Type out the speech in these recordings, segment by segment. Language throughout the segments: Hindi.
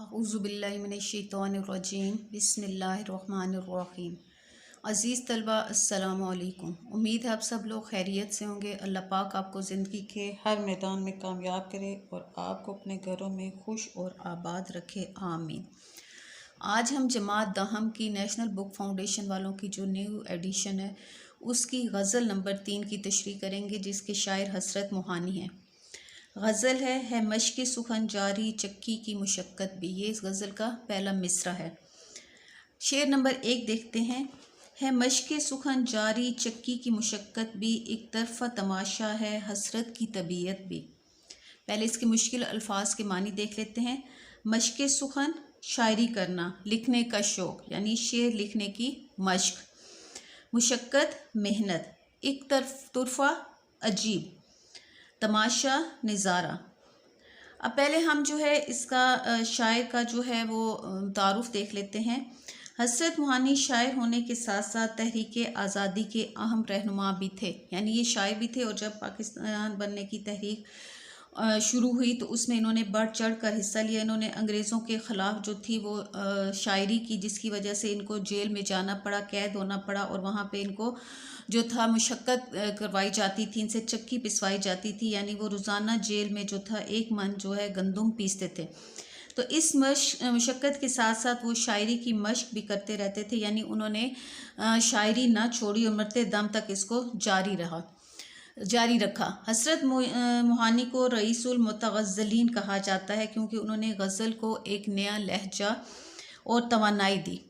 अऊज़ुबिल्लाहिमिनश्शैतानिर्रजीम बिस्मिल्लाहिर्रहमानिर्रहीम। अज़ीज़ तलबा अस्सलामु अलैकुम। उम्मीद है आप सब लोग खैरियत से होंगे। अल्लाह पाक आपको ज़िंदगी के हर मैदान में कामयाब करे और आपको अपने घरों में खुश और आबाद रखे, आमीन। आज हम जमात दहम की नेशनल बुक फाउंडेशन वालों की जो न्यू एडिशन है उसकी गज़ल नंबर 3 की तशरीह करेंगे, जिसके शायर हसरत मोहानी हैं। गज़ल है मश्क सुखन जारी चक्की की मुशक्क़त भी। ये इस गज़ल का पहला मिसरा है। शेर नंबर 1 देखते हैं। है मश्क सुखन जारी चक्की की मुशक्क़त भी, एक तरफ़ा तमाशा है हसरत की तबीयत भी। पहले इसके मुश्किल अल्फाज के मानी देख लेते हैं। मश्क सुखन शायरी करना, लिखने का शौक़ यानी शेर लिखने की मश्क। मुशक्क़त मेहनत, एक तरफ़ा अजीब, तमाशा नज़ारा। अब पहले हम जो है इसका शायर का जो है वो तारुफ़ देख लेते हैं। हसरत मोहानी शायर होने के साथ साथ तहरीक आज़ादी के अहम रहनुमा भी थे, यानी ये शायर भी थे। और जब पाकिस्तान बनने की तहरीक शुरू हुई तो उसमें इन्होंने बढ़ चढ़ कर हिस्सा लिया। इन्होंने अंग्रेज़ों के ख़िलाफ़ जो थी वो शायरी की, जिसकी वजह से इनको जेल में जाना पड़ा, कैद होना पड़ा और वहाँ पे इनको जो था मुशक्क़त करवाई जाती थी, इनसे चक्की पिसवाई जाती थी। यानी वो रोज़ाना जेल में जो था 1 मन जो है गंदुम पीसते थे। तो इस मुशक्क़त के साथ साथ वो शायरी की मश्क भी करते रहते थे, यानी उन्होंने शायरी ना छोड़ी और मरते दम तक इसको जारी रखा। हसरत मोहानी को रईसुल मुतग़ज़्ज़लीन कहा जाता है, क्योंकि उन्होंने गज़ल को एक नया लहजा और तवानाई दी।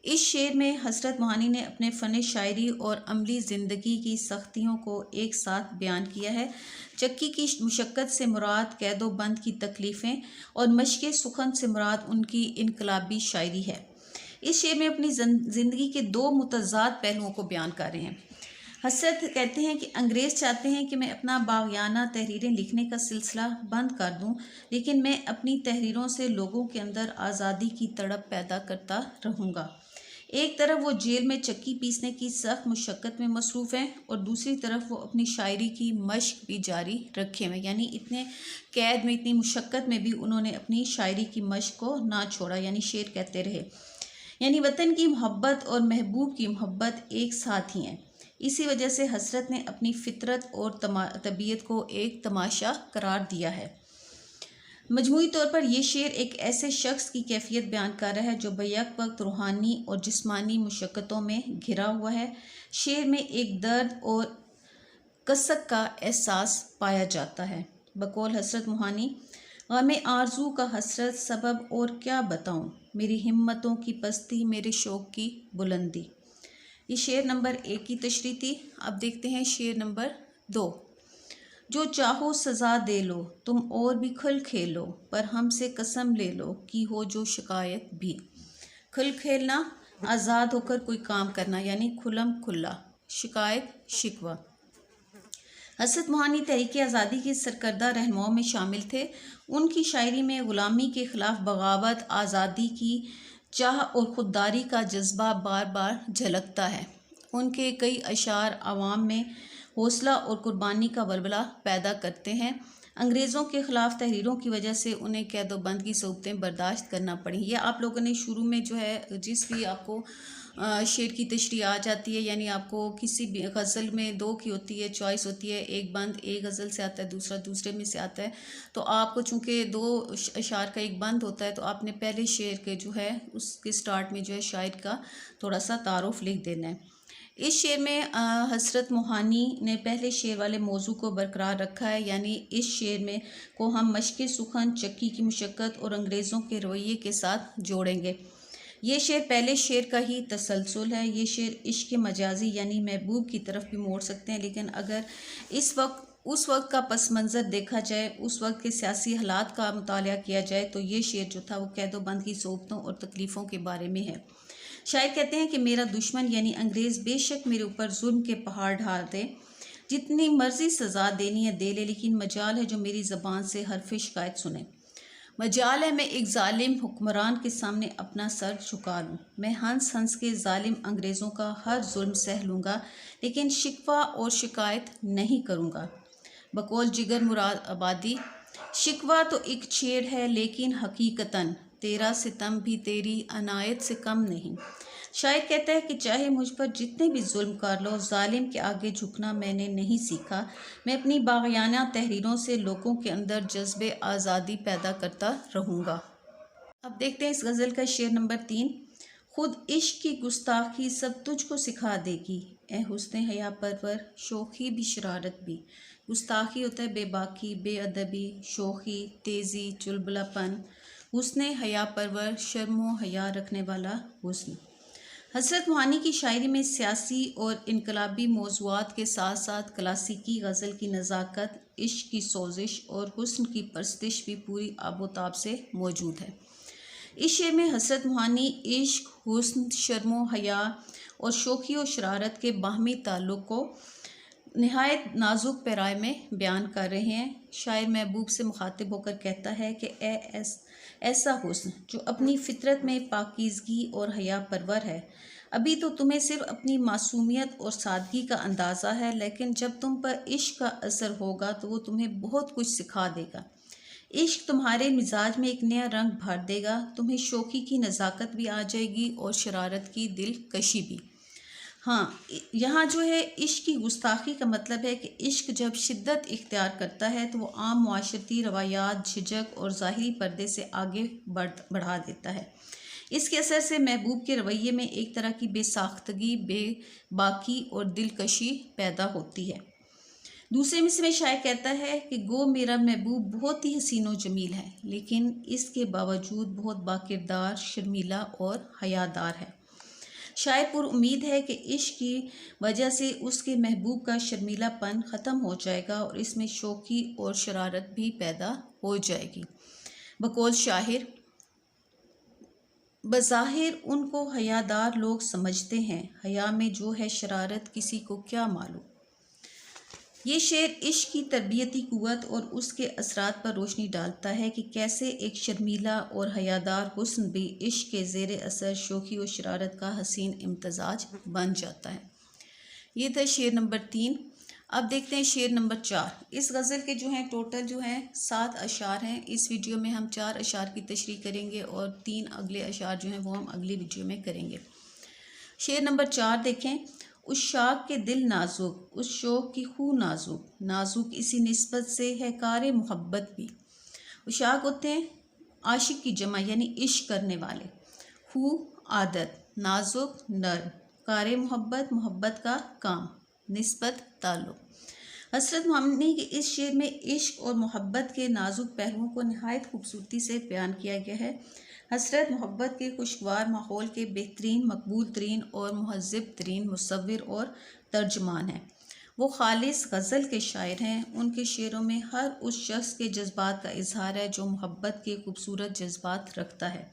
इस शेर में हसरत मोहानी ने अपने फ़न शायरी और अमली ज़िंदगी की सख्तियों को एक साथ बयान किया है। चक्की की मुशक्क़त से मुराद कैदो बंद की तकलीफ़ें और मश्क सुखन से मुराद उनकी इनकलाबी शायरी है। इस शेर में अपनी ज़िंदगी के 2 मुतज़ाद पहलुओं को बयान कर रहे हैं। हसरत कहते हैं कि अंग्रेज़ चाहते हैं कि मैं अपना बाग़ियाना तहरीरें लिखने का सिलसिला बंद कर दूं, लेकिन मैं अपनी तहरीरों से लोगों के अंदर आज़ादी की तड़प पैदा करता रहूँगा। एक तरफ वो जेल में चक्की पीसने की सख्त मुशक्क़त में मसरूफ़ हैं और दूसरी तरफ वो अपनी शायरी की मश्क भी जारी रखे हुए, यानी इतने कैद में, इतनी मुशक्क़त में भी उन्होंने अपनी शायरी की मश्क को ना छोड़ा, यानी शेर कहते रहे। यानी वतन की मोहब्बत और महबूब की मोहब्बत एक साथ ही हैं। इसी वजह से हसरत ने अपनी फितरत और तबीयत को एक तमाशा करार दिया है। मजमूई तौर पर यह शेर एक ऐसे शख्स की कैफियत बयान कर रहा है जो बैक वक्त रूहानी और जिस्मानी मुशक्क़तों में घिरा हुआ है। शेर में एक दर्द और कसक का एहसास पाया जाता है। बकौल हसरत मोहानी, गमे आरजू का हसरत सबब और क्या बताऊं, मेरी हिम्मतों की पस्ती मेरे शौक़ की बुलंदी। ये शेर नंबर 1 की तशरीह थी। अब देखते हैं शेर नंबर 2। जो चाहो सज़ा दे लो, तुम और भी खुल खेलो, पर हमसे कसम ले लो कि हो जो शिकायत भी। खुल खेलना, आज़ाद होकर कोई काम करना, यानी खुलम खुल्ला, शिकायत शिकवा। हसरत मोहानी तहरीक आज़ादी के सरकर्दा रहनुमाओं में शामिल थे। उनकी शायरी में ग़ुलामी के ख़िलाफ़ बगावत, आज़ादी की चाह और ख़ुददारी का जज्बा बार बार झलकता है। उनके कई अशार आवाम में हौसला और कुर्बानी का वलवला पैदा करते हैं। अंग्रेज़ों के ख़िलाफ़ तहरीरों की वजह से उन्हें कैदोबंद की सऊबतें बर्दाश्त करना पड़ी। ये आप लोगों ने शुरू में जो है, जिस भी आपको शेर की तशरीह आ जाती है, यानी आपको किसी भी गज़ल में 2 की होती है, चॉइस होती है, एक बंद एक गज़ल से आता है, दूसरा दूसरे में से आता है। तो आपको चूँकि 2 अशार का एक बंद होता है, तो आपने पहले शेर के जो है उसके स्टार्ट में जो है शायर का थोड़ा सा तारुफ़ लिख देना है। इस शेर में हसरत मोहानी ने पहले शेर वाले मौजू को बरकरार रखा है, यानी इस शेर में को हम मश्क सुखन, चक्की की मुशक्क़त और अंग्रेज़ों के रवैये के साथ जोड़ेंगे। ये शेर पहले शेर का ही तसलसल है। ये शेर इश्क़ मजाजी यानी महबूब की तरफ भी मोड़ सकते हैं, लेकिन अगर उस वक्त का पस मंज़र देखा जाए, उस वक्त के सियासी हालात का मुतालिया किया जाए, तो ये शेर जो था वो कैदोबंद की सोबतों और तकलीफ़ों के बारे में है। शायर कहते हैं कि मेरा दुश्मन यानी अंग्रेज़ बेशक मेरे ऊपर जुल्म के पहाड़ ढाल दे, जितनी मर्ज़ी सज़ा देनी है दे ले, लेकिन मजाल है जो मेरी ज़बान से हरफ़ शिकायत सुने। मजाल है मैं एक ज़ालिम हुक्मरान के सामने अपना सर झुका लूँ। मैं हंस हंस के ज़ालिम अंग्रेज़ों का हर जुल्म सह लूँगा, लेकिन शिकवा और शिकायत नहीं करूँगा। बकौल जिगर मुराद आबादी, शिकवा तो एक छेड़ है लेकिन हकीकतन तेरा सितम भी तेरी अनायत से कम नहीं। शायर कहता है कि चाहे मुझ पर जितने भी जुल्म कर लो, जालिम के आगे झुकना मैंने नहीं सीखा। मैं अपनी बाग़ियाना तहरीरों से लोगों के अंदर जज्बे आज़ादी पैदा करता रहूँगा। अब देखते हैं इस गज़ल का शेर नंबर 3। खुद इश्क की गुस्ताखी सब तुझको सिखा देगी, ए हुस्न हया परवर शोखी भी शरारत भी। गुस्ताखी होता है बेबाकी, बेअदबी, शोखी, तेज़ी, चुलबुलापन। हुस्न हया परवर शर्मो हया रखने वाला हुस्न। हज़रत मोहानी की शायरी में सियासी और इनकलाबी मौज़ूआत के साथ साथ क्लासिकी गज़ल की नज़ाकत, इश्क की सोजिश और हुस्न की परस्तिश भी पूरी आबोताब से मौजूद है। इस शेर में हज़रत मोहानी इश्क, हुस्न, शर्मो हया और शोखी और शरारत के बाहमी ताल्लुक़ को नहायत नाजुक पैराए में बयान कर रहे हैं। शायर महबूब से मुखातिब होकर कहता है कि ऐसा हुस्न जो अपनी फितरत में पाकीज़गी और हया परवर है। अभी तो तुम्हें सिर्फ अपनी मासूमियत और सादगी का अंदाज़ा है, लेकिन जब तुम पर इश्क का असर होगा तो वो तुम्हें बहुत कुछ सिखा देगा। इश्क तुम्हारे मिजाज में एक नया रंग भर देगा, तुम्हें शोखी की नज़ाकत भी आ जाएगी और शरारत की दिलकशी भी। हाँ, यहाँ जो है इश्क की गुस्ताखी का मतलब है कि इश्क जब शिद्दत इख्तियार करता है तो वो आम मुआशरती रवायात, झिझक और ज़ाहिरी पर्दे से आगे बढ़ा देता है। इसके असर से महबूब के रवैये में एक तरह की बेसाख्तगी, बेबाकी और दिलकशी पैदा होती है। दूसरे मिसरे में शायर कहता है कि गो मेरा महबूब बहुत ही हसीन व जमील है, लेकिन इसके बावजूद बहुत बाकिरदार, शर्मीला और हयादार है। शायर पुर उम्मीद है कि इश्क की वजह से उसके महबूब का शर्मीलापन ख़त्म हो जाएगा और इसमें शोखी और शरारत भी पैदा हो जाएगी। बकौल शाहिर, बज़ाहिर उनको हयादार लोग समझते हैं, हया में जो है शरारत किसी को क्या मालूम। ये शेर इश्क की तरबियती क़ुव्वत और उसके असरात पर रोशनी डालता है कि कैसे एक शर्मीला और हयादार हुस्न भी इश्क के ज़ेरे असर शोखी और शरारत का हसीन इम्तजाज बन जाता है। ये था शेर नंबर 3। अब देखते हैं शेर नंबर 4। इस गज़ल के जो हैं टोटल जो हैं 7 अशार हैं। इस वीडियो में हम 4 अशार की तशरीह करेंगे और 3 अगले अशार जो हैं वो हम अगली वीडियो में करेंगे। शेर नंबर 4 देखें। उस शाख के दिल नाजुक, उस शोक की खू नाजुक, नाजुक इसी निस्बत से है कार मोहब्बत भी। उशाक होते हैं आशिक की जमा यानी इश्क करने वाले। खू आदत, नाजुक नर्म, कार मोहब्बत मोहब्बत का काम, निस्बत ताल्लुक। हज़रत मोहानी के इस शेर में इश्क और मोहब्बत के नाजुक पहलुओं को नहायत खूबसूरती से बयान किया गया है। हसरत मोहब्बत के खुशगवार माहौल के बेहतरीन, मकबूल तरीन और महज़्ज़ब तरीन मुसव्विर और तर्जमान हैं। वो खालिस गज़ल के शायर हैं। उनके शेरों में हर उस शख्स के जज्बात का इजहार है जो मोहब्बत के खूबसूरत जज्बात रखता है।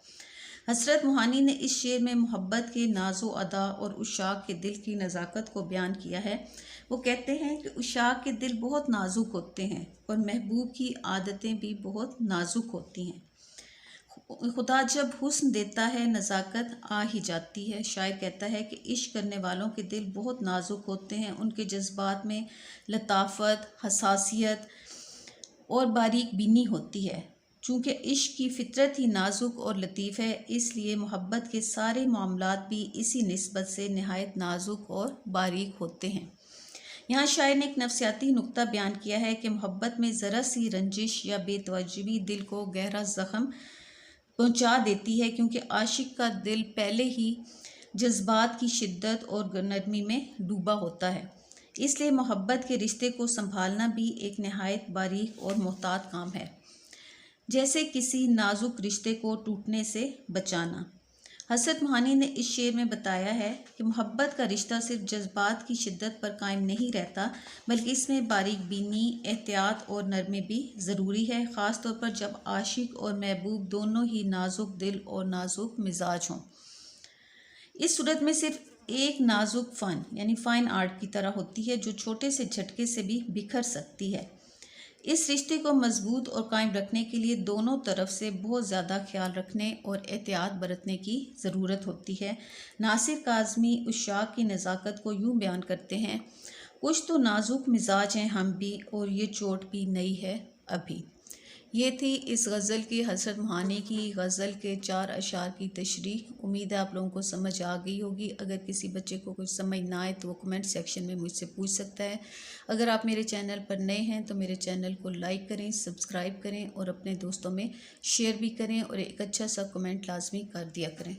हज़रत मोहानी ने इस शेर में मोहब्बत के नाज़ो अदा और उशाक के दिल की नज़ाकत को बयान किया है। वो कहते हैं कि उशाक के दिल बहुत नाजुक होते हैं और महबूब की आदतें भी बहुत नाजुक होती हैं। खुदा जब हुस्न देता है नज़ाकत आ ही जाती है। शायर कहता है कि इश्क करने वालों के दिल बहुत नाजुक होते हैं, उनके जज्बात में लताफत, हसासियत और बारीक बीनी होती है। चूँकि इश्क की फितरत ही नाजुक और लतीफ़ है, इसलिए मोहब्बत के सारे मामलात भी इसी निस्बत से नहायत नाजुक और बारीक होते हैं। यहाँ शायर ने एक नफ्सियाती नुक्ता बयान किया है कि मोहब्बत में ज़रा सी रंजिश या बेतवज्जोही दिल को गहरा ज़ख्म पहुँचा देती है, क्योंकि आशिक का दिल पहले ही जज्बात की शिद्दत और नरमी में डूबा होता है। इसलिए मोहब्बत के रिश्ते को संभालना भी एक नहायत बारीक और मोहतात काम है, जैसे किसी नाजुक रिश्ते को टूटने से बचाना। हज़रत मोहानी ने इस शेर में बताया है कि मोहब्बत का रिश्ता सिर्फ जज्बात की शिद्दत पर कायम नहीं रहता, बल्कि इसमें बारीक बीनी, एहतियात और नरमी भी ज़रूरी है, ख़ास तौर पर जब आशिक और महबूब दोनों ही नाजुक दिल और नाजुक मिजाज हों। इस सूरत में सिर्फ एक नाजुक फ़न यानी फ़ाइन आर्ट की तरह होती है, जो छोटे से झटके से भी बिखर सकती है। इस रिश्ते को मजबूत और कायम रखने के लिए दोनों तरफ से बहुत ज़्यादा ख्याल रखने और एहतियात बरतने की ज़रूरत होती है। नासिर काज़मी उशाक की नज़ाकत को यूँ बयान करते हैं, कुछ तो नाजुक मिजाज हैं हम भी, और ये चोट भी नई है अभी। ये थी इस गज़ल की हज़रत मानी की गज़ल के 4 अशार की तशरीह। उम्मीद है आप लोगों को समझ आ गई होगी। अगर किसी बच्चे को कुछ समझ ना आए तो वो कमेंट सेक्शन में मुझसे पूछ सकता है। अगर आप मेरे चैनल पर नए हैं तो मेरे चैनल को लाइक करें, सब्सक्राइब करें और अपने दोस्तों में शेयर भी करें और एक अच्छा सा कमेंट लाजमी कर दिया करें।